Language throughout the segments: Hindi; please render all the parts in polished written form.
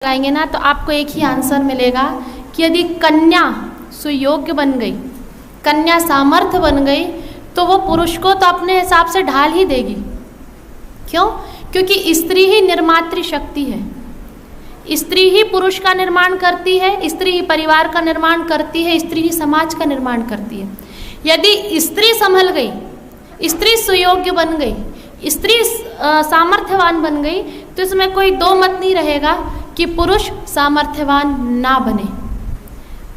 लगाएंगे ना तो आपको एक ही आंसर मिलेगा कि यदि कन्या सुयोग्य बन गई, कन्या सामर्थ्य बन गई, तो वो पुरुष को तो अपने हिसाब से ढाल ही देगी। क्यों? क्योंकि स्त्री ही निर्मात्री शक्ति है, स्त्री ही पुरुष का निर्माण करती है, स्त्री ही परिवार का निर्माण करती है, स्त्री ही समाज का निर्माण करती है। यदि स्त्री संभल गई, स्त्री सुयोग्य बन गई, स्त्री सामर्थ्यवान बन गई, तो इसमें कोई दो मत नहीं रहेगा कि पुरुष सामर्थ्यवान ना बने।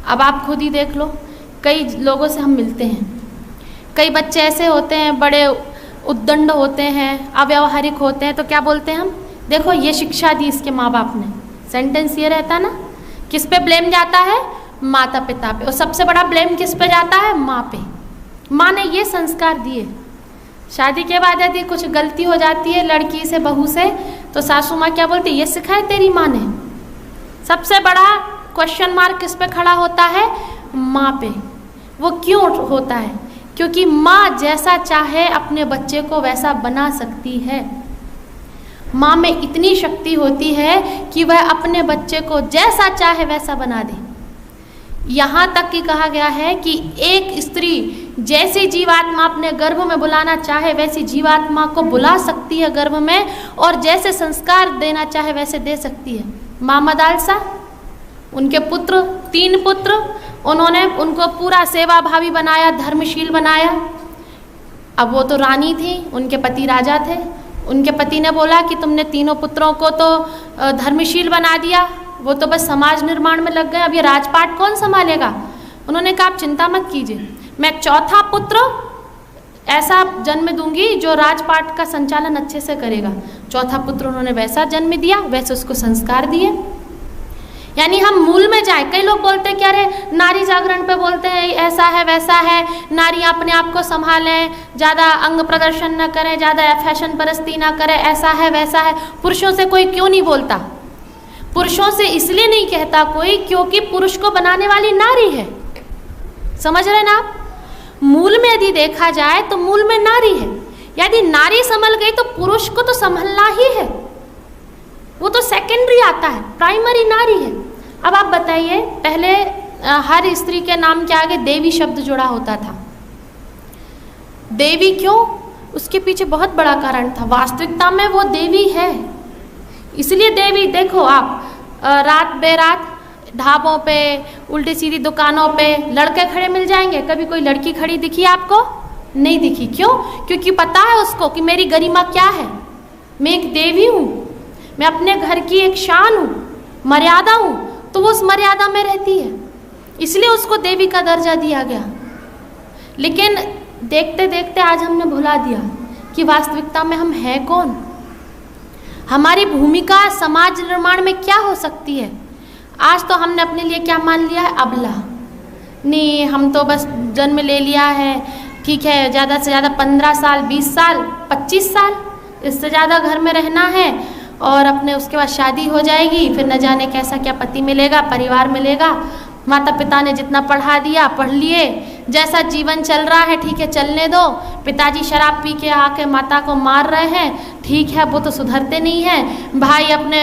अब आप खुद ही देख लो, कई लोगों से हम मिलते हैं, कई बच्चे ऐसे होते हैं, बड़े उद्दंड होते हैं, अव्यावहारिक होते हैं, तो क्या बोलते हैं हम, देखो ये शिक्षा दी इसके माँ बाप ने। सेंटेंस ये रहता ना, किस पे ब्लेम जाता है? माता पिता पे। और सबसे बड़ा ब्लेम किस पे जाता है? माँ पे। माँ ने ये संस्कार दिए। शादी के बाद यदि कुछ गलती हो जाती है लड़की से, बहू से, तो सासू माँ क्या बोलती है? ये सिखाया तेरी माँ ने। सबसे बड़ा क्वेश्चन मार्क किस पे खड़ा होता है? माँ पे। वो क्यों होता है? क्योंकि माँ जैसा चाहे अपने बच्चे को वैसा बना सकती है। माँ में इतनी शक्ति होती है कि वह अपने बच्चे को जैसा चाहे वैसा बना दे। यहाँ तक कि कहा गया है कि एक स्त्री जैसी जीवात्मा अपने गर्भ में बुलाना चाहे वैसी जीवात्मा को बुला सकती है गर्भ में, और जैसे संस्कार देना चाहे वैसे दे सकती है। माँ मदालसा, उनके पुत्र, 3 पुत्र, उन्होंने उनको पूरा सेवा भावी बनाया, धर्मशील बनाया। अब वो तो रानी थी, उनके पति राजा थे। उनके पति ने बोला कि तुमने 3 पुत्रों को तो धर्मशील बना दिया, वो तो बस समाज निर्माण में लग गए, अब ये राजपाट कौन संभालेगा? उन्होंने कहा आप चिंता मत कीजिए, मैं 4था पुत्र ऐसा जन्म दूंगी जो राजपाट का संचालन अच्छे से करेगा। 4था पुत्र उन्होंने वैसा जन्म दिया, वैसे उसको संस्कार दिए। यानी हम मूल में जाए। कई लोग बोलते हैं कि अरे नारी जागरण पे बोलते हैं ऐसा है वैसा है, नारियाँ अपने आप को संभालें, ज़्यादा अंग प्रदर्शन न करें, ज़्यादा फैशन परस्ती ना करें, ऐसा है वैसा है। पुरुषों से कोई क्यों नहीं बोलता? पुरुषों से इसलिए नहीं कहता कोई क्योंकि पुरुष को बनाने वाली नारी है। समझ रहे ना आप? मूल में यदि देखा जाए तो मूल में नारी है। यदि नारी संभल गई तो पुरुष को तो संभलना ही है, वो तो सेकेंडरी आता है, प्राइमरी नारी है। अब आप बताइए, पहले हर स्त्री के नाम के आगे देवी शब्द जुड़ा होता था। देवी क्यों? उसके पीछे बहुत बड़ा कारण था। वास्तविकता में वो देवी है, इसलिए देवी। देखो आप रात बेरात ढाबों पे, उल्टी सीधी दुकानों पे लड़के खड़े मिल जाएंगे, कभी कोई लड़की खड़ी दिखी आपको? नहीं दिखी। क्यों? क्योंकि पता है उसको कि मेरी गरिमा क्या है, मैं एक देवी हूँ, मैं अपने घर की एक शान हूँ, मर्यादा हूँ, तो वो उस मर्यादा में रहती है, इसलिए उसको देवी का दर्जा दिया गया। लेकिन देखते देखते आज हमने भुला दिया कि वास्तविकता में हम हैं कौन, हमारी भूमिका समाज निर्माण में क्या हो सकती है। आज तो हमने अपने लिए क्या मान लिया है? अबला। नहीं, हम तो बस जन्म ले लिया है, ठीक है, ज़्यादा से ज़्यादा 15 साल, 20 साल, 25 साल, इससे ज़्यादा घर में रहना है, और अपने उसके बाद शादी हो जाएगी, फिर न जाने कैसा क्या पति मिलेगा, परिवार मिलेगा। माता पिता ने जितना पढ़ा दिया पढ़ लिए, जैसा जीवन चल रहा है ठीक है चलने दो। पिताजी शराब पी के आके माता को मार रहे हैं, ठीक है, वो तो सुधरते नहीं हैं। भाई अपने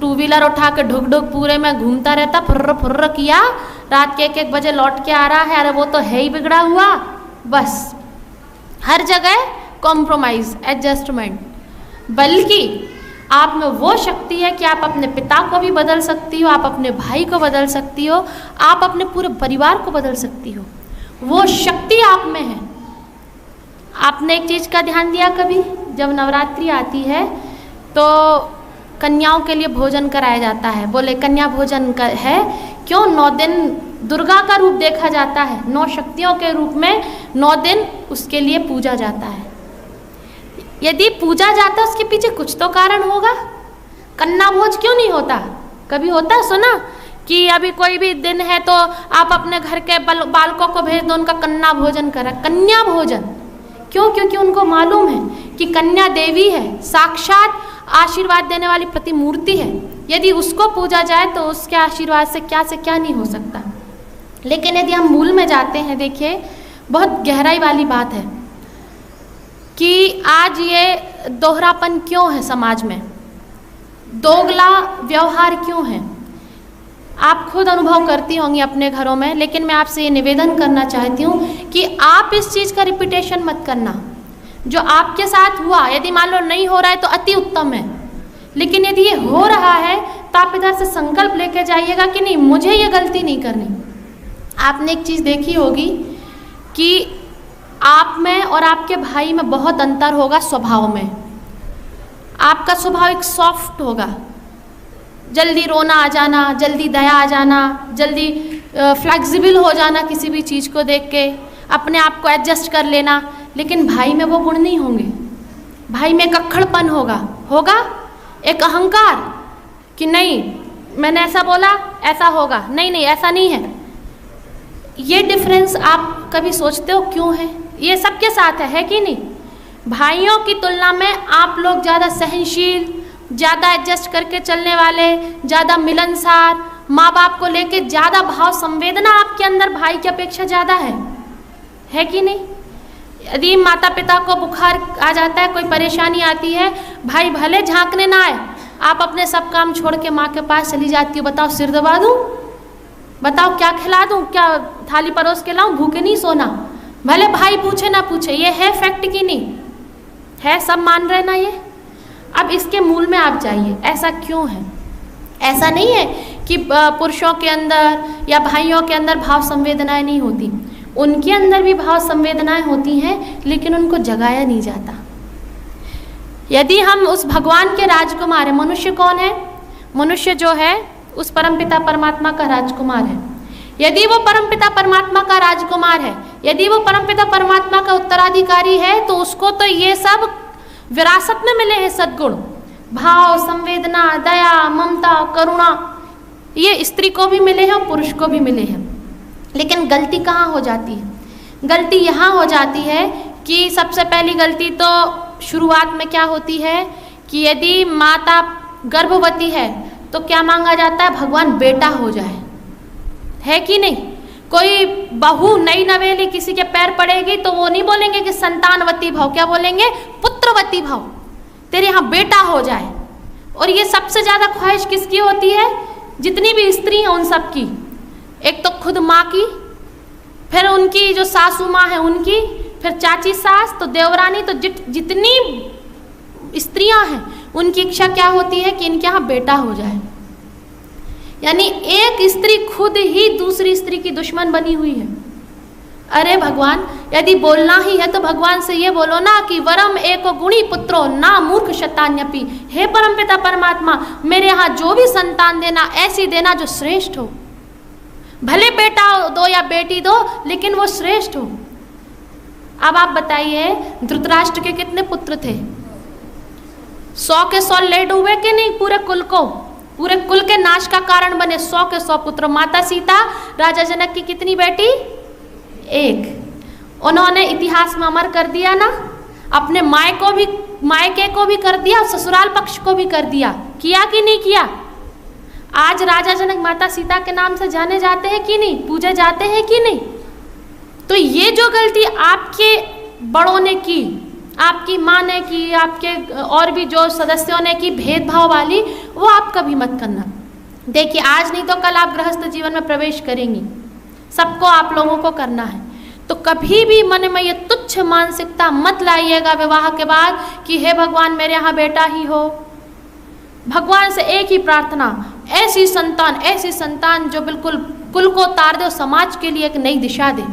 2 व्हीलर उठा के ढुक ढुक पूरे में घूमता रहता, फुर्र फुर्र किया, रात के 1-1 बजे लौट के आ रहा है, अरे वो तो है ही बिगड़ा हुआ। बस हर जगह कॉम्प्रोमाइज़, एडजस्टमेंट। बल्कि आप में वो शक्ति है कि आप अपने पिता को भी बदल सकती हो, आप अपने भाई को बदल सकती हो, आप अपने पूरे परिवार को बदल सकती हो। वो शक्ति आप में है। आपने एक चीज़ का ध्यान दिया कभी? जब नवरात्रि आती है तो कन्याओं के लिए भोजन कराया जाता है। बोले कन्या भोजन का है क्यों? 9 दिन दुर्गा का रूप देखा जाता है, 9 शक्तियों के रूप में 9 दिन उसके लिए पूजा जाता है। यदि पूजा जाता है उसके पीछे कुछ तो कारण होगा। कन्या भोज क्यों नहीं होता? कभी होता है सुना कि अभी कोई भी दिन है तो आप अपने घर के बालकों को भेज दो, उनका कन्या भोजन करें। कन्या भोजन क्यों? क्योंकि उनको मालूम है कि कन्या देवी है, साक्षात आशीर्वाद देने वाली प्रतिमूर्ति है। यदि उसको पूजा जाए तो उसके आशीर्वाद से क्या नहीं हो सकता। लेकिन यदि हम मूल में जाते हैं, देखिए बहुत गहराई वाली बात है कि आज ये दोहरापन क्यों है समाज में। दोगला व्यवहार क्यों है? आप खुद अनुभव करती होंगी अपने घरों में, लेकिन मैं आपसे ये निवेदन करना चाहती हूँ कि आप इस चीज़ का रिपीटेशन मत करना। जो आपके साथ हुआ, यदि मान लो नहीं हो रहा है तो अति उत्तम है, लेकिन यदि ये हो रहा है तो आप इधर से संकल्प लेके जाइएगा कि नहीं, मुझे ये गलती नहीं करनी। आपने एक चीज़ देखी होगी कि आप में और आपके भाई में बहुत अंतर होगा स्वभाव में। आपका स्वभाव एक सॉफ्ट होगा, जल्दी रोना आ जाना, जल्दी दया आ जाना, जल्दी फ्लेक्सिबल हो जाना किसी भी चीज़ को देख के, अपने आप को एडजस्ट कर लेना। लेकिन भाई में वो गुण नहीं होंगे। भाई में एक अक्खड़पन होगा एक अहंकार कि नहीं मैंने ऐसा बोला ऐसा होगा, नहीं ऐसा नहीं है। ये डिफरेंस आप कभी सोचते हो क्यों है? ये सबके साथ है कि नहीं? भाइयों की तुलना में आप लोग ज़्यादा सहनशील, ज़्यादा एडजस्ट करके चलने वाले, ज़्यादा मिलनसार, माँ बाप को लेके ज़्यादा भाव संवेदना आपके अंदर भाई की अपेक्षा ज़्यादा है कि नहीं? यदि माता पिता को बुखार आ जाता है, कोई परेशानी आती है, भाई भले झांकने ना आए, आप अपने सब काम छोड़ के माँ के पास चली जाती हो। बताओ सिर दबा दूँ, बताओ क्या खिला दूँ, क्या थाली परोस के लाऊं, भूखे नहीं सोना, भले भाई पूछे ना पूछे। ये है फैक्ट की नहीं है? सब मान रहे ना ये? अब इसके मूल में आप जाइए, ऐसा क्यों है? ऐसा नहीं है कि पुरुषों के अंदर या भाइयों के अंदर भाव संवेदनाएं नहीं होती, उनके अंदर भी भाव संवेदनाएं होती हैं, लेकिन उनको जगाया नहीं जाता। यदि हम उस भगवान के राजकुमार हैं, मनुष्य कौन है? मनुष्य जो है उस परमपिता परमात्मा का राजकुमार है। यदि वो परमपिता परमात्मा का राजकुमार है, यदि वो परमपिता परमात्मा का उत्तराधिकारी है, तो उसको तो ये सब विरासत में मिले हैं सद्गुण, भाव, संवेदना, दया, ममता, करुणा। ये स्त्री को भी मिले हैं और पुरुष को भी मिले हैं। लेकिन गलती कहाँ हो जाती है? गलती यहाँ हो जाती है कि सबसे पहली गलती तो शुरुआत में क्या होती है कि यदि माता गर्भवती है तो क्या मांगा जाता है? भगवान बेटा हो जाए, है कि नहीं? कोई बहू नई नवेली किसी के पैर पड़ेगी तो वो नहीं बोलेंगे कि संतानवती भाव, क्या बोलेंगे? पुत्रवती भाव, तेरे यहाँ बेटा हो जाए। और ये सबसे ज़्यादा ख्वाहिश किसकी होती है? जितनी भी स्त्री हैं उन सब की। एक तो खुद माँ की, फिर उनकी जो सासू माँ है उनकी, फिर चाची सास, तो देवरानी, तो जितनी स्त्रियां हैं उनकी इच्छा क्या होती है कि इनके यहाँ बेटा हो जाए। यानी एक स्त्री खुद ही दूसरी स्त्री की दुश्मन बनी हुई है। अरे भगवान, यदि बोलना ही है तो भगवान से ये बोलो ना कि वरम एको गुणी पुत्रो ना मूर्ख शतान्यपि। हे परमपिता परमात्मा, मेरे यहाँ जो भी संतान देना ऐसी देना जो श्रेष्ठ हो। भले बेटा दो या बेटी दो, लेकिन वो श्रेष्ठ हो। अब आप बताइए, धृतराष्ट्र के कितने पुत्र थे? 100 के 100 ले डूबे कि नहीं? पूरे कुल को, पूरे कुल के नाश का कारण बने 100 के 100 पुत्र। माता सीता, राजा जनक की कितनी बेटी? एक। उन्होंने इतिहास में अमर कर दिया ना, अपने मायके को भी कर दिया, ससुराल पक्ष को भी कर दिया। किया कि नहीं किया? आज राजा जनक माता सीता के नाम से जाने जाते हैं कि नहीं? पूजे जाते हैं कि नहीं? तो ये जो गलती आपके बड़ों ने की, आपकी माँ ने की, आपके और भी जो सदस्यों ने की भेदभाव वाली, वो आप कभी मत करना। देखिए, आज नहीं तो कल आप गृहस्थ जीवन में प्रवेश करेंगी, सबको आप लोगों को करना है। तो कभी भी मन में ये तुच्छ मानसिकता मत लाइएगा विवाह के बाद कि हे भगवान मेरे यहाँ बेटा ही हो। भगवान से एक ही प्रार्थना, ऐसी संतान जो बिल्कुल कुल को तार दे, समाज के लिए एक नई दिशा दे।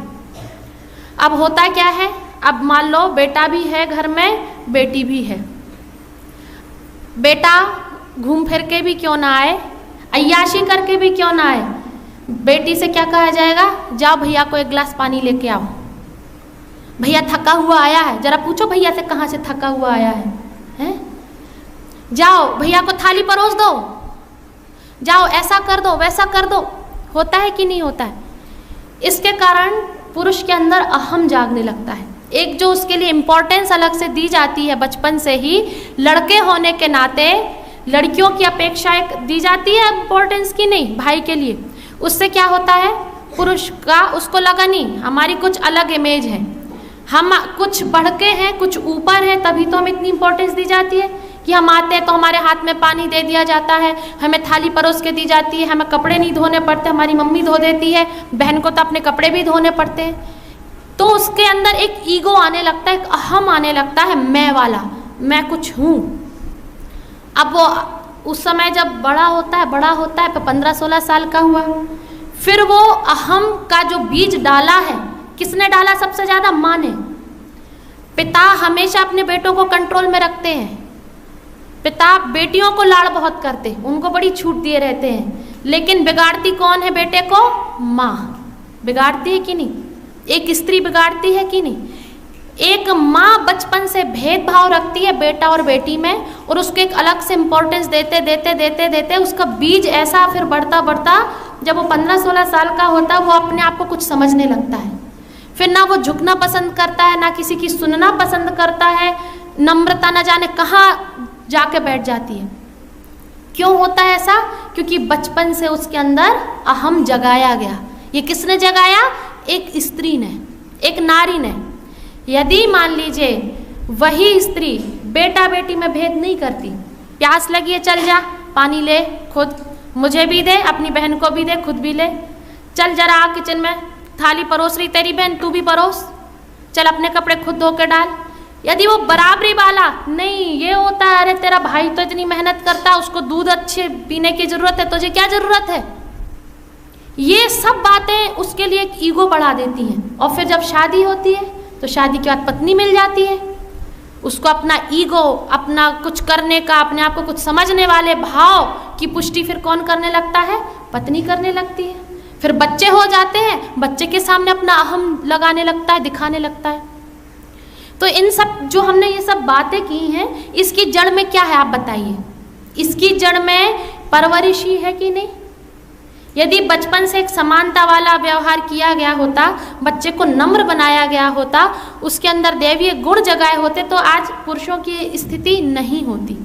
अब होता क्या है, अब मान लो बेटा भी है घर में, बेटी भी है। बेटा घूम फिर के भी क्यों ना आए, अय्याशी करके भी क्यों ना आए, बेटी से क्या कहा जाएगा? जाओ भैया को एक गिलास पानी लेके आओ, भैया थका हुआ आया है। जरा पूछो भैया से कहाँ से थका हुआ आया है, हैं? जाओ भैया को थाली परोस दो, जाओ ऐसा कर दो वैसा कर दो। होता है कि नहीं होता है? इसके कारण पुरुष के अंदर अहम जागने लगता है। एक जो उसके लिए इम्पोर्टेंस अलग से दी जाती है बचपन से ही, लड़के होने के नाते लड़कियों की अपेक्षा एक दी जाती है इम्पोर्टेंस की, नहीं भाई के लिए। उससे क्या होता है, पुरुष का उसको लगा नहीं हमारी कुछ अलग इमेज है, हम कुछ बढ़ के हैं, कुछ ऊपर है, तभी तो हमें इतनी इम्पोर्टेंस दी जाती है कि हम आते हैं तो हमारे हाथ में पानी दे दिया जाता है, हमें थाली परोस के दी जाती है, हमें कपड़े नहीं धोने पड़ते, हमारी मम्मी धो देती है, बहन को तो अपने कपड़े भी धोने पड़ते हैं। तो उसके अंदर एक ईगो आने लगता है, एक अहम आने लगता है, मैं वाला, मैं कुछ हूँ। अब वो उस समय जब बड़ा होता है 15-16 साल का हुआ, फिर वो अहम का जो बीज डाला है, किसने डाला सबसे ज़्यादा? माँ ने। पिता हमेशा अपने बेटों को कंट्रोल में रखते हैं, पिता बेटियों को लाड़ बहुत करते, उनको बड़ी छूट दिए रहते हैं, लेकिन बिगाड़ती कौन है बेटे को? माँ बिगाड़ती है कि नहीं? एक स्त्री बिगाड़ती है कि नहीं? एक माँ बचपन से भेदभाव रखती है बेटा और बेटी में, और उसको एक अलग से इम्पोर्टेंस देते उसका बीज ऐसा फिर बढ़ता जब वो 15-16 साल का होता है, वो अपने आप को कुछ समझने लगता है। फिर ना वो झुकना पसंद करता है, ना किसी की सुनना पसंद करता है, नम्रता न जाने कहाँ जाके बैठ जाती है। क्यों होता है ऐसा? क्योंकि बचपन से उसके अंदर अहम जगाया गया। ये किसने जगाया? एक स्त्री ने, एक नारी ने। यदि मान लीजिए वही स्त्री बेटा बेटी में भेद नहीं करती, प्यास लगी है चल जा पानी ले, खुद मुझे भी दे, अपनी बहन को भी दे, खुद भी ले, चल जरा आ किचन में, थाली परोस रही तेरी बहन, तू भी परोस, चल अपने कपड़े खुद धो के डाल। यदि वो बराबरी वाला नहीं, ये होता है अरे तेरा भाई तो इतनी मेहनत करता, उसको दूध अच्छे पीने की जरूरत है, तुझे क्या जरूरत है, ये सब बातें उसके लिए एक ईगो बढ़ा देती हैं। और फिर जब शादी होती है तो शादी के बाद पत्नी मिल जाती है, उसको अपना ईगो, अपना कुछ करने का, अपने आप को कुछ समझने वाले भाव की पुष्टि फिर कौन करने लगता है? पत्नी करने लगती है। फिर बच्चे हो जाते हैं, बच्चे के सामने अपना अहम लगाने लगता है, दिखाने लगता है। तो इन सब जो हमने ये सब बातें की हैं, इसकी जड़ में क्या है आप बताइए? इसकी जड़ में परवरिश ही है कि नहीं? यदि बचपन से एक समानता वाला व्यवहार किया गया होता, बच्चे को नम्र बनाया गया होता, उसके अंदर दैवीय गुण जगाए होते, तो आज पुरुषों की स्थिति नहीं होती।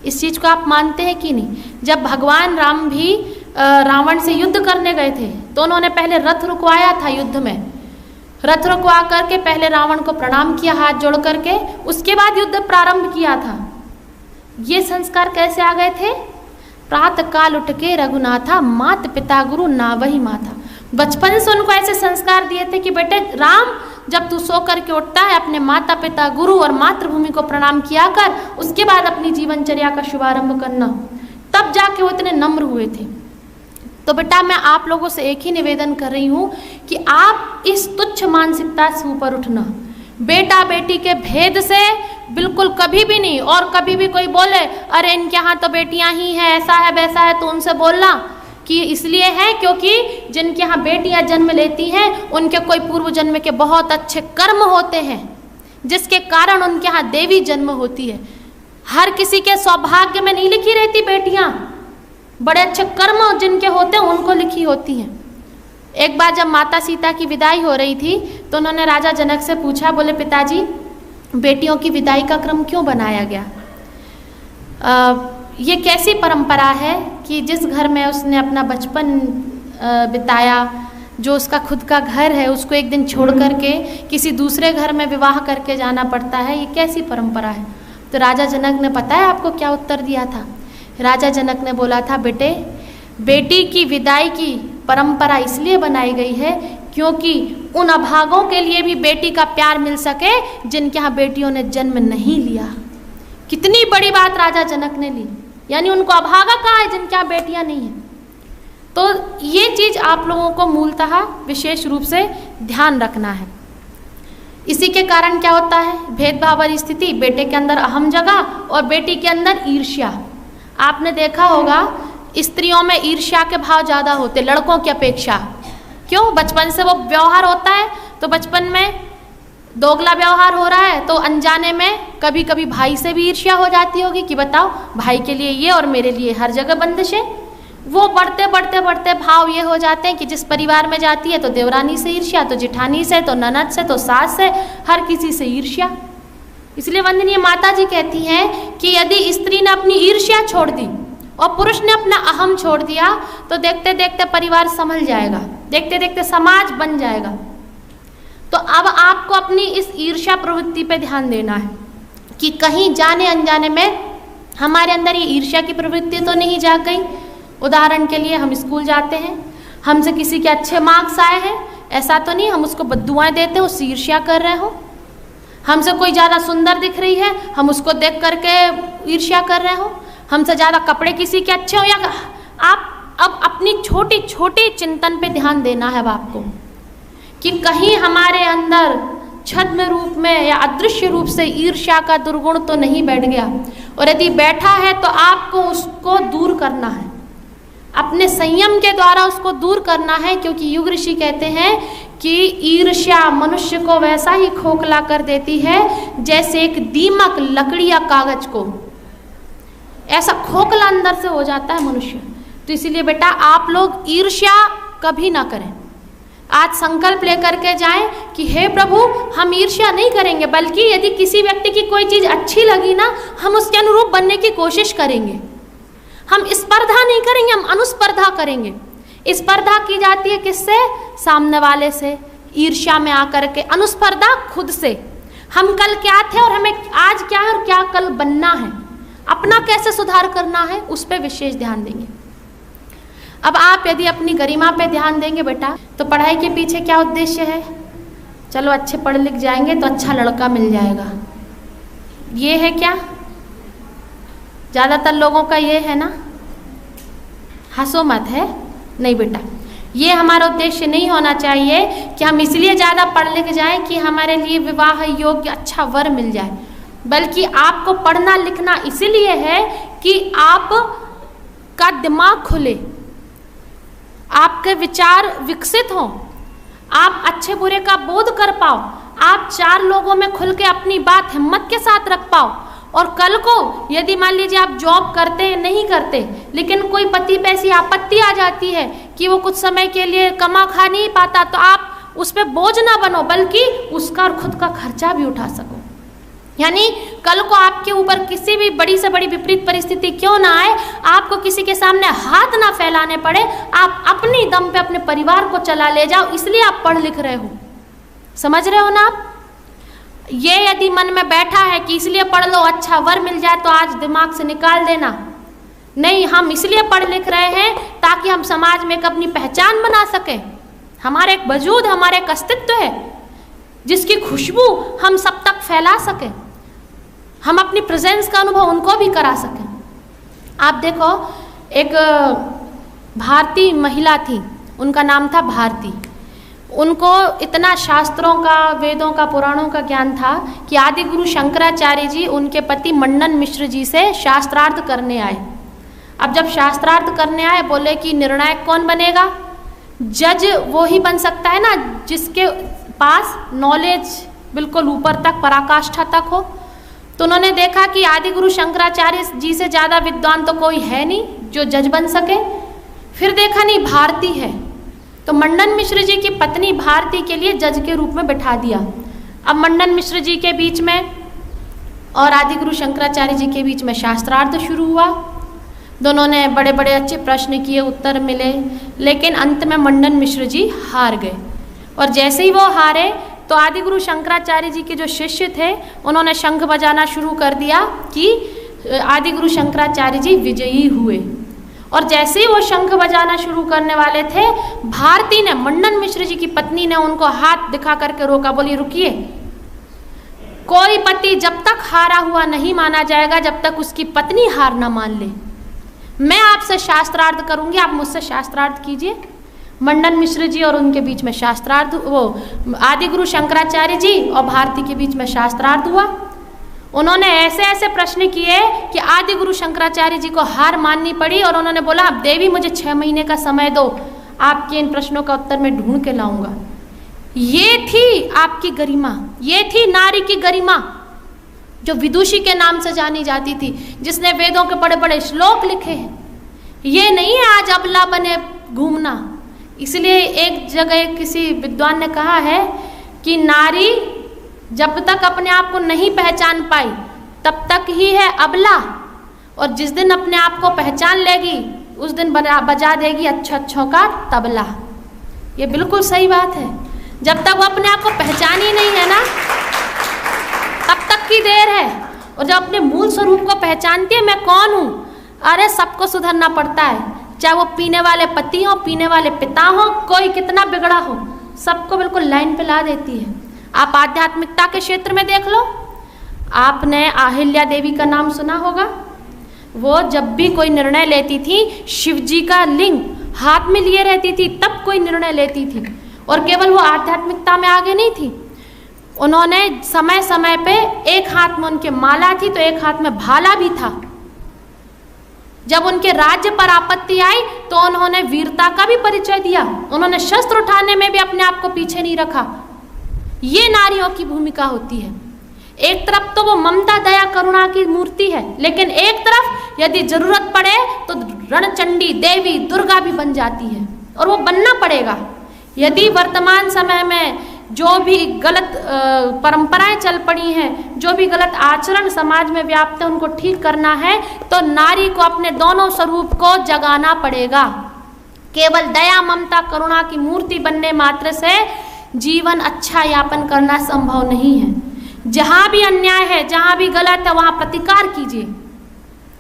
इस चीज़ को आप मानते हैं कि नहीं? जब भगवान राम भी रावण से युद्ध करने गए थे, तो उन्होंने पहले रथ रुकवाया था युद्ध में, रथ रुकवा करके पहले रावण को प्रणाम किया हाथ जोड़ करके, उसके बाद युद्ध प्रारंभ किया था। ये संस्कार कैसे आ गए थे? प्रातः काल उठ के रघुनाथा, मात पिता गुरु ना वही माथा। बचपन से उनको ऐसे संस्कार दिए थे कि बेटे राम, जब तू सो करके उठता है अपने माता पिता गुरु और मातृभूमि को प्रणाम किया कर, उसके बाद अपनी जीवनचर्या का शुभारंभ करना। तब जाके वो इतने नम्र हुए थे। तो बेटा मैं आप लोगों से एक ही निवेदन कर रही हूँ कि आप इस तुच्छ मानसिकता से ऊपर उठना, बेटा बेटी के भेद से बिल्कुल कभी भी नहीं। और कभी भी कोई बोले अरे इनके यहाँ तो बेटियाँ ही हैं, ऐसा है वैसा है, तो उनसे बोलना कि इसलिए है क्योंकि जिनके यहाँ बेटियाँ जन्म लेती हैं उनके कोई पूर्व जन्म के बहुत अच्छे कर्म होते हैं, जिसके कारण उनके यहाँ देवी जन्म होती है। हर किसी के सौभाग्य में नहीं लिखी रहती बेटियाँ, बड़े अच्छे कर्म जिनके होते हैं उनको लिखी होती हैं। एक बार जब माता सीता की विदाई हो रही थी तो उन्होंने राजा जनक से पूछा, बोले पिताजी बेटियों की विदाई का क्रम क्यों बनाया गया? ये कैसी परंपरा है कि जिस घर में उसने अपना बचपन बिताया, जो उसका खुद का घर है, उसको एक दिन छोड़ करके किसी दूसरे घर में विवाह करके जाना पड़ता है, ये कैसी परंपरा है? तो राजा जनक ने पता है आपको क्या उत्तर दिया था? राजा जनक ने बोला था, बेटे बेटी की विदाई की परंपरा इसलिए बनाई गई है क्योंकि उन अभागों के लिए भी बेटी का प्यार मिल सके जिनके यहाँ बेटियों ने जन्म नहीं लिया। कितनी बड़ी बात राजा जनक ने ली, यानी उनको अभागा कहा है जिनके यहाँ बेटियाँ नहीं हैं। तो ये चीज़ आप लोगों को मूलतः विशेष रूप से ध्यान रखना है। इसी के कारण क्या होता है? भेदभाव वाली स्थिति, बेटे के अंदर अहम जगह और बेटी के अंदर ईर्ष्या। आपने देखा होगा स्त्रियों में ईर्ष्या के भाव ज़्यादा होते लड़कों की अपेक्षा। क्यों? बचपन से वो व्यवहार होता है, तो बचपन में दोगला व्यवहार हो रहा है, तो अनजाने में कभी कभी भाई से भी ईर्ष्या हो जाती होगी कि बताओ भाई के लिए ये और मेरे लिए हर जगह बंदिशें। वो बढ़ते बढ़ते बढ़ते भाव ये हो जाते हैं कि जिस परिवार में जाती है तो देवरानी से ईर्ष्या, तो जिठानी से, तो ननद से, तो सास से, हर किसी से ईर्ष्या। इसलिए वंदनीय माता जी कहती हैं कि यदि स्त्री ने अपनी ईर्ष्या छोड़ दी और पुरुष ने अपना अहम छोड़ दिया तो देखते देखते परिवार संभल जाएगा, देखते देखते समाज बन जाएगा। तो अब आपको अपनी इस ईर्ष्या प्रवृत्ति पे ध्यान देना है कि कहीं जाने अनजाने में हमारे अंदर ये ईर्ष्या की प्रवृत्ति तो नहीं जाग गई। उदाहरण के लिए हम स्कूल जाते हैं, हमसे किसी के अच्छे मार्क्स आए हैं, ऐसा तो नहीं हम उसको बद्दुआएं देते हैं, उससे ईर्ष्या कर रहे हो। हमसे कोई ज़्यादा सुंदर दिख रही है, हम उसको देख करके ईर्ष्या कर रहे हो। हमसे ज़्यादा कपड़े किसी के अच्छे हो, या आप अब अपनी छोटी छोटी चिंतन पे ध्यान देना है अब आपको कि कहीं हमारे अंदर छद्म रूप में या अदृश्य रूप से ईर्ष्या का दुर्गुण तो नहीं बैठ गया, और यदि बैठा है तो आपको उसको दूर करना है, अपने संयम के द्वारा उसको दूर करना है। क्योंकि युग ऋषि कहते हैं कि ईर्ष्या मनुष्य को वैसा ही खोखला कर देती है जैसे एक दीमक लकड़ी या कागज को, ऐसा खोखला अंदर से हो जाता है मनुष्य। तो इसीलिए बेटा आप लोग ईर्ष्या कभी ना करें। आज संकल्प लेकर के जाएं कि हे प्रभु हम ईर्ष्या नहीं करेंगे, बल्कि यदि किसी व्यक्ति की कोई चीज़ अच्छी लगी ना, हम उसके अनुरूप बनने की कोशिश करेंगे। हम स्पर्धा नहीं करेंगे, हम अनुस्पर्धा करेंगे। स्पर्धा की जाती है किससे? सामने वाले से, ईर्ष्या में आकर के। अनुस्पर्धा खुद से, हम कल क्या थे और हमें आज क्या है और क्या कल बनना है, अपना कैसे सुधार करना है, उस पर विशेष ध्यान देंगे। अब आप यदि अपनी गरिमा पे ध्यान देंगे बेटा, तो पढ़ाई के पीछे क्या उद्देश्य है? चलो अच्छे पढ़ लिख जाएंगे तो अच्छा लड़का मिल जाएगा, ये है क्या? ज़्यादातर लोगों का ये है ना, हंसो मत है, नहीं बेटा, ये हमारा उद्देश्य नहीं होना चाहिए कि हम इसलिए ज़्यादा पढ़ लिख जाएं कि हमारे लिए विवाह योग्य अच्छा वर मिल जाए, बल्कि आपको पढ़ना लिखना इसीलिए है कि आप का दिमाग खुले, आपके विचार विकसित हों, आप अच्छे बुरे का बोध कर पाओ, आप चार लोगों में खुल के अपनी बात हिम्मत के साथ रख पाओ। और कल को यदि मान लीजिए आप जॉब करते नहीं करते, लेकिन कोई पति पे ऐसी आपत्ति आ जाती है कि वो कुछ समय के लिए कमा खा नहीं पाता, तो आप उस पर बोझ ना बनो, बल्कि उसका और खुद का खर्चा भी उठा सको। यानी कल को आपके ऊपर किसी भी बड़ी से बड़ी विपरीत परिस्थिति क्यों ना आए, आपको किसी के सामने हाथ ना फैलाने पड़े, आप अपनी दम पे अपने परिवार को चला ले जाओ, इसलिए आप पढ़ लिख रहे हो। समझ रहे हो ना आप? ये यदि मन में बैठा है कि इसलिए पढ़ लो अच्छा वर मिल जाए, तो आज दिमाग से निकाल देना। नहीं, हम इसलिए पढ़ लिख रहे हैं ताकि हम समाज में एक अपनी पहचान बना सकें, हमारे एक वजूद, हमारे एक अस्तित्व है जिसकी खुशबू हम सब तक फैला सकें, हम अपनी प्रेजेंस का अनुभव उनको भी करा सकें। आप देखो, एक भारतीय महिला थी, उनका नाम था भारती। उनको इतना शास्त्रों का, वेदों का, पुराणों का ज्ञान था कि आदि गुरु शंकराचार्य जी उनके पति मंडन मिश्र जी से शास्त्रार्थ करने आए। अब जब शास्त्रार्थ करने आए, बोले कि निर्णायक कौन बनेगा? जज वो ही बन सकता है ना जिसके पास नॉलेज बिल्कुल ऊपर तक, पराकाष्ठा तक हो। तो उन्होंने देखा कि आदि गुरु शंकराचार्य जी से ज़्यादा विद्वान तो कोई है नहीं जो जज बन सके। फिर देखा नहीं, भारती है, तो मंडन मिश्र जी की पत्नी भारती के लिए जज के रूप में बैठा दिया। अब मंडन मिश्र जी के बीच में और आदि गुरु शंकराचार्य जी के बीच में शास्त्रार्थ शुरू हुआ। दोनों ने बड़े बड़े अच्छे प्रश्न किए, उत्तर मिले, लेकिन अंत में मंडन मिश्र जी हार गए। और जैसे ही वो हारे तो आदि गुरु शंकराचार्य जी के जो शिष्य थे, उन्होंने शंख बजाना शुरू कर दिया कि आदि गुरु शंकराचार्य जी विजयी हुए। और जैसे ही वो शंख बजाना शुरू करने वाले थे, भारती ने, मंडन मिश्र जी की पत्नी ने उनको हाथ दिखा करके रोका, बोली रुकिए, कोई पति जब तक हारा हुआ नहीं माना जाएगा जब तक उसकी पत्नी हार ना मान ले। मैं आपसे शास्त्रार्थ करूंगी, आप मुझसे शास्त्रार्थ कीजिए। मंडन मिश्र जी और उनके बीच में शास्त्रार्थ, वो आदि गुरु शंकराचार्य जी और भारती के बीच में शास्त्रार्थ हुआ। उन्होंने ऐसे ऐसे प्रश्न किए कि आदि गुरु शंकराचार्य जी को हार माननी पड़ी, और उन्होंने बोला, अब देवी मुझे 6 महीने का समय दो, आपके इन प्रश्नों का उत्तर मैं ढूंढ के लाऊंगा। ये थी आपकी गरिमा, ये थी नारी की गरिमा, जो विदुषी के नाम से जानी जाती थी, जिसने वेदों के बड़े बड़े श्लोक लिखे हैं। ये नहीं है आज अबला बने घूमना। इसलिए एक जगह किसी विद्वान ने कहा है कि नारी जब तक अपने आप को नहीं पहचान पाई तब तक ही है अबला, और जिस दिन अपने आप को पहचान लेगी उस दिन बजा देगी अच्छों का तबला। ये बिल्कुल सही बात है। जब तक वो अपने आप को पहचान ही नहीं है ना, तब तक की देर है। और जब अपने मूल स्वरूप को पहचानती है, मैं कौन हूँ, अरे सबको सुधरना पड़ता है, चाहे वो पीने वाले पति हो, पीने वाले पिता हो, कोई कितना बिगड़ा हो, सबको बिल्कुल लाइन पे ला देती है। आप आध्यात्मिकता के क्षेत्र में देख लो, आपने अहिल्या देवी का नाम सुना होगा। वो जब भी कोई निर्णय लेती थी, शिव जी का लिंग हाथ में लिए रहती थी, तब कोई निर्णय लेती थी। और केवल वो आध्यात्मिकता में आगे नहीं थी, उन्होंने समय समय पे एक हाथ में उनके माला थी तो एक हाथ में भाला भी था। जब उनके राज्य पर आपत्ति आई तो उन्होंने वीरता का भी परिचय दिया, उन्होंने शस्त्र उठाने में भी अपने आप को पीछे नहीं रखा। ये नारियों की भूमिका होती है। एक तरफ तो वो ममता दया करुणा की मूर्ति है, लेकिन एक तरफ यदि जरूरत पड़े तो रणचंडी देवी दुर्गा भी बन जाती है, और वो बनना पड़ेगा। यदि वर्तमान समय में जो भी गलत परंपराएं चल पड़ी हैं, जो भी गलत आचरण समाज में व्याप्त है, उनको ठीक करना है तो नारी को अपने दोनों स्वरूप को जगाना पड़ेगा। केवल दया ममता करुणा की मूर्ति बनने मात्र से जीवन अच्छा यापन करना संभव नहीं है। जहाँ भी अन्याय है, जहाँ भी गलत है, वहाँ प्रतिकार कीजिए,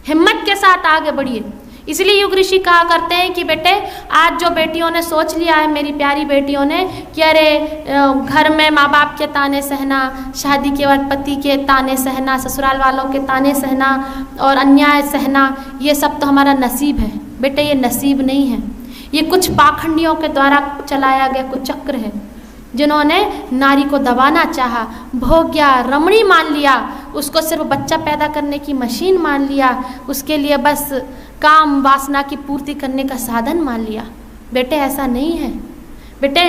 हिम्मत के साथ आगे बढ़िए। इसलिए युग ऋषि कहा करते हैं कि बेटे, आज जो बेटियों ने सोच लिया है, मेरी प्यारी बेटियों ने, कि अरे घर में माँ बाप के ताने सहना, शादी के बाद पति के ताने सहना, ससुराल वालों के ताने सहना और अन्याय सहना, ये सब तो हमारा नसीब है। बेटे, ये नसीब नहीं है, ये कुछ पाखंडियों के द्वारा चलाया गया कुछ चक्र है, जिन्होंने नारी को दबाना चाहा, भोग्या, रमणी मान लिया, उसको सिर्फ बच्चा पैदा करने की मशीन मान लिया, उसके लिए बस काम वासना की पूर्ति करने का साधन मान लिया। बेटे, ऐसा नहीं है। बेटे,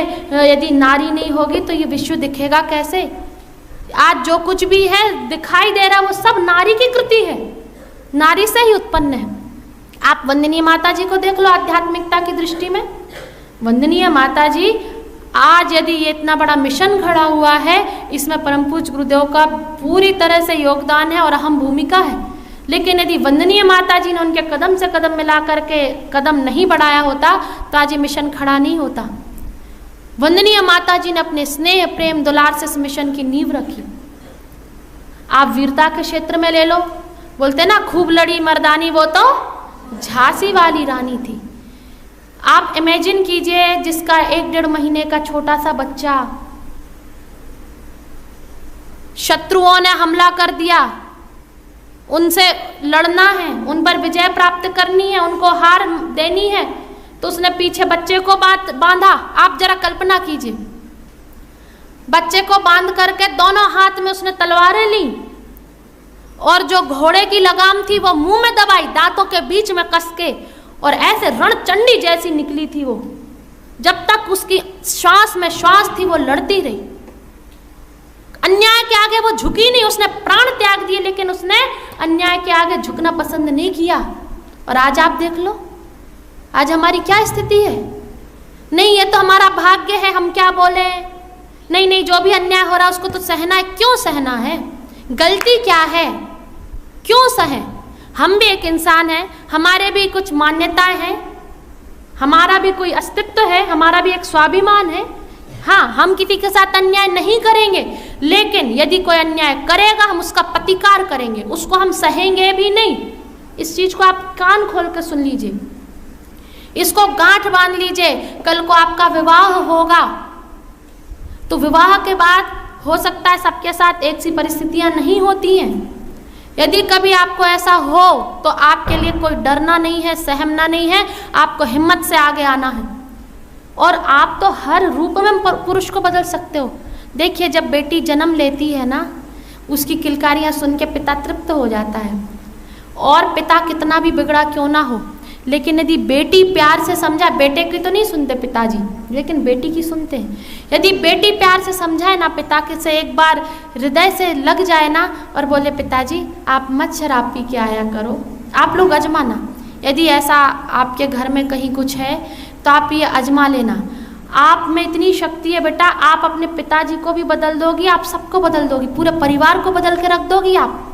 यदि नारी नहीं होगी तो ये विश्व दिखेगा कैसे? आज जो कुछ भी है दिखाई दे रहा, वो सब नारी की कृति है, नारी से ही उत्पन्न है। आप वंदनीय माता जी को देख लो आध्यात्मिकता की दृष्टि में। वंदनीय माता जी, आज यदि ये इतना बड़ा मिशन खड़ा हुआ है, इसमें परम पूज्य गुरुदेव का पूरी तरह से योगदान है और अहम भूमिका है। लेकिन यदि वंदनीय माता जी ने उनके कदम से कदम मिला करके कदम नहीं बढ़ाया होता तो आज ये मिशन खड़ा नहीं होता। वंदनीय माता जी ने अपने स्नेह प्रेम दुलार से इस मिशन की नींव रखी। आप वीरता के क्षेत्र में ले लो, बोलते ना खूब लड़ी मर्दानी, वो तो झांसी वाली रानी थी। आप इमेजिन कीजिए, जिसका 1-1.5 महीने का छोटा सा बच्चा, शत्रुओं ने हमला कर दिया, उनसे लड़ना है, उन पर विजय प्राप्त करनी है, उनको हार देनी है, तो उसने पीछे बच्चे को बांधा। आप जरा कल्पना कीजिए, बच्चे को बांध करके दोनों हाथ में उसने तलवारें ली और जो घोड़े की लगाम थी वो मुंह में दबाई, दांतों के बीच में कस के, और ऐसे रणचंडी जैसी निकली थी वो। जब तक उसकी श्वास में श्वास थी वो लड़ती रही। अन्याय के आगे वो झुकी नहीं, उसने प्राण त्याग दिए, लेकिन उसने अन्याय के आगे झुकना पसंद नहीं किया। और आज आप देख लो, आज हमारी क्या स्थिति है। नहीं, ये तो हमारा भाग्य है, हम क्या बोले, नहीं नहीं, जो भी अन्याय हो रहा है उसको तो सहना है। क्यों सहना है? गलती क्या है, क्यों सहे? हम भी एक इंसान हैं, हमारे भी कुछ मान्यताएं हैं, हमारा भी कोई अस्तित्व है, हमारा भी एक स्वाभिमान है। हाँ, हम किसी के साथ अन्याय नहीं करेंगे, लेकिन यदि कोई अन्याय करेगा हम उसका प्रतिकार करेंगे, उसको हम सहेंगे भी नहीं। इस चीज को आप कान खोल कर सुन लीजिए, इसको गांठ बांध लीजिए। कल को आपका विवाह होगा तो विवाह के बाद हो सकता है सबके साथ एक सी परिस्थितियां नहीं होती हैं। यदि कभी आपको ऐसा हो तो आपके लिए कोई डरना नहीं है, सहमना नहीं है, आपको हिम्मत से आगे आना है। और आप तो हर रूप में पुरुष को बदल सकते हो। देखिए, जब बेटी जन्म लेती है ना, उसकी किलकारियाँ सुन के पिता तृप्त हो जाता है। और पिता कितना भी बिगड़ा क्यों ना हो, लेकिन यदि बेटी प्यार से समझा, बेटे की तो नहीं सुनते पिताजी, लेकिन बेटी की सुनते हैं। यदि बेटी प्यार से समझाए ना, पिता के से एक बार हृदय से लग जाए ना और बोले पिताजी आप मत शराब पी के आया करो, आप लोग आजमाना। यदि ऐसा आपके घर में कहीं कुछ है तो आप ये आजमा लेना। आप में इतनी शक्ति है बेटा, आप अपने पिताजी को भी बदल दोगी, आप सबको बदल दोगी, पूरे परिवार को बदल के रख दोगी आप।